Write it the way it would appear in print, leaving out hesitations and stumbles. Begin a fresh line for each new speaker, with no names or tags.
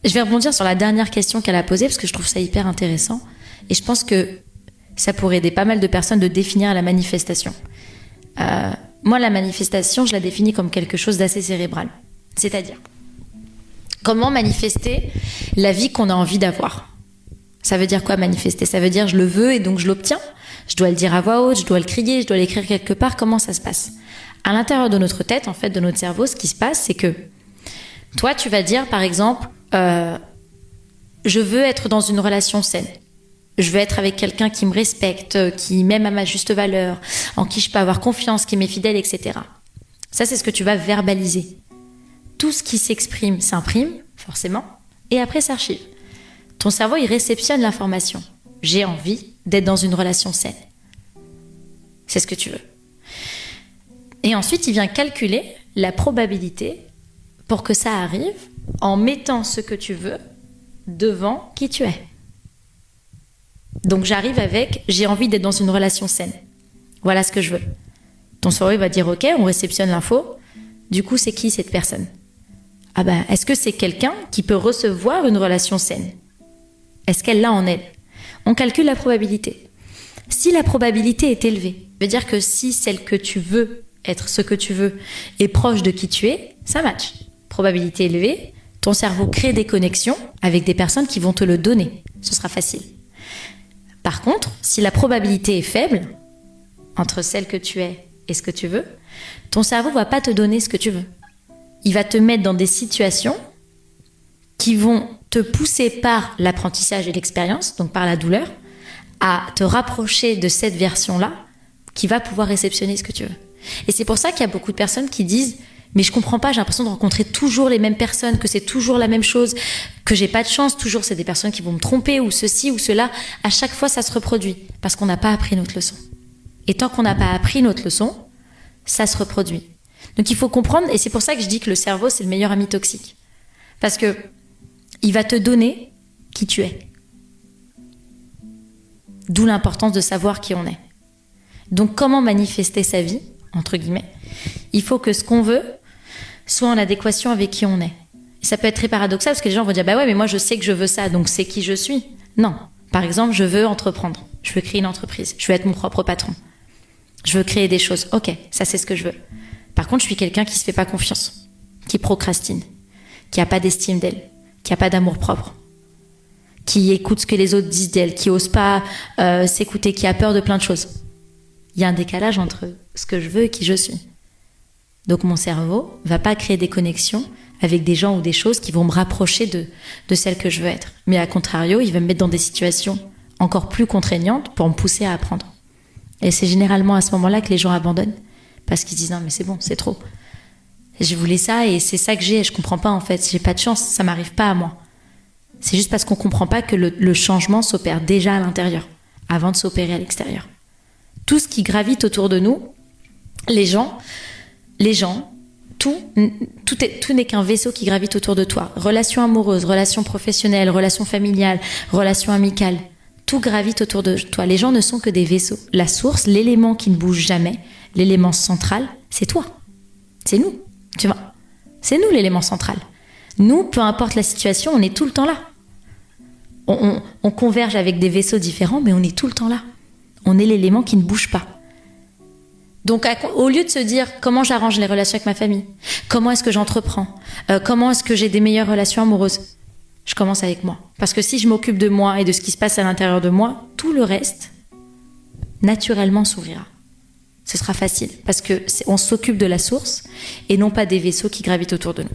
Je vais rebondir sur la dernière question qu'elle a posée parce que je trouve ça hyper intéressant. Et je pense que ça pourrait aider pas mal de personnes de définir la manifestation. Moi, la manifestation, je la définis comme quelque chose d'assez cérébral. C'est-à-dire, comment manifester la vie qu'on a envie d'avoir ? Ça veut dire quoi manifester ? Ça veut dire je le veux et donc je l'obtiens ? Je dois le dire à voix haute, je dois le crier, je dois l'écrire quelque part. Comment ça se passe ? À l'intérieur de notre tête, en fait, de notre cerveau, ce qui se passe, c'est que toi, tu vas dire, par exemple, je veux être dans une relation saine. Je veux être avec quelqu'un qui me respecte, qui m'aime à ma juste valeur, en qui je peux avoir confiance, qui m'est fidèle, etc. Ça, c'est ce que tu vas verbaliser. Tout ce qui s'exprime s'imprime, forcément, et après s'archive. Ton cerveau, il réceptionne l'information. J'ai envie d'être dans une relation saine. C'est ce que tu veux. Et ensuite, il vient calculer la probabilité pour que ça arrive en mettant ce que tu veux devant qui tu es. Donc j'arrive avec « j'ai envie d'être dans une relation saine ». Voilà ce que je veux. Ton cerveau va dire « ok, on réceptionne l'info. Du coup, c'est qui cette personne ?» Ah ben, est-ce que c'est quelqu'un qui peut recevoir une relation saine ? Est-ce qu'elle l'a en elle ? On calcule la probabilité. Si la probabilité est élevée, ça veut dire que si celle que tu veux être ce que tu veux est proche de qui tu es, ça match. Probabilité élevée, ton cerveau crée des connexions avec des personnes qui vont te le donner. Ce sera facile. Par contre, si la probabilité est faible, entre celle que tu es et ce que tu veux, ton cerveau ne va pas te donner ce que tu veux. Il va te mettre dans des situations qui vont te pousser par l'apprentissage et l'expérience, donc par la douleur, à te rapprocher de cette version-là qui va pouvoir réceptionner ce que tu veux. Et c'est pour ça qu'il y a beaucoup de personnes qui disent « mais je comprends pas, j'ai l'impression de rencontrer toujours les mêmes personnes, que c'est toujours la même chose, que j'ai pas de chance, toujours c'est des personnes qui vont me tromper ou ceci ou cela. » À chaque fois, ça se reproduit parce qu'on n'a pas appris notre leçon. Et tant qu'on n'a pas appris notre leçon, ça se reproduit. Donc il faut comprendre, et c'est pour ça que je dis que le cerveau, c'est le meilleur ami toxique. Parce que il va te donner qui tu es. D'où l'importance de savoir qui on est. Donc comment manifester sa vie, entre guillemets ? Il faut que ce qu'on veut soit en adéquation avec qui on est. Et ça peut être très paradoxal parce que les gens vont dire « bah ouais, mais moi je sais que je veux ça, donc c'est qui je suis ». Non. Par exemple, je veux entreprendre. Je veux créer une entreprise. Je veux être mon propre patron. Je veux créer des choses. Ok, ça c'est ce que je veux. Par contre, je suis quelqu'un qui se fait pas confiance, qui procrastine, qui a pas d'estime d'elle, qui a pas d'amour propre, qui écoute ce que les autres disent d'elle, qui ose pas s'écouter, qui a peur de plein de choses. Il y a un décalage entre ce que je veux et qui je suis. Donc mon cerveau va pas créer des connexions avec des gens ou des choses qui vont me rapprocher de celle que je veux être. Mais à contrario, il va me mettre dans des situations encore plus contraignantes pour me pousser à apprendre. Et c'est généralement à ce moment-là que les gens abandonnent. Parce qu'ils disent « non mais c'est bon, c'est trop. Je voulais ça et c'est ça que j'ai et je comprends pas en fait. J'ai pas de chance, ça m'arrive pas à moi. » C'est juste parce qu'on comprend pas que le changement s'opère déjà à l'intérieur, avant de s'opérer à l'extérieur. Tout ce qui gravite autour de nous, les gens, tout n'est qu'un vaisseau qui gravite autour de toi. Relations amoureuses, relations professionnelles, relations familiales, relations amicales, tout gravite autour de toi. Les gens ne sont que des vaisseaux. La source, l'élément qui ne bouge jamais, l'élément central, c'est toi. C'est nous, tu vois. C'est nous l'élément central. Nous, peu importe la situation, on est tout le temps là. On converge avec des vaisseaux différents, mais on est tout le temps là. On est l'élément qui ne bouge pas. Donc, au lieu de se dire comment j'arrange les relations avec ma famille, comment est-ce que j'entreprends, comment est-ce que j'ai des meilleures relations amoureuses, je commence avec moi. Parce que si je m'occupe de moi et de ce qui se passe à l'intérieur de moi, tout le reste, naturellement, s'ouvrira. Ce sera facile parce qu'on s'occupe de la source et non pas des vaisseaux qui gravitent autour de nous.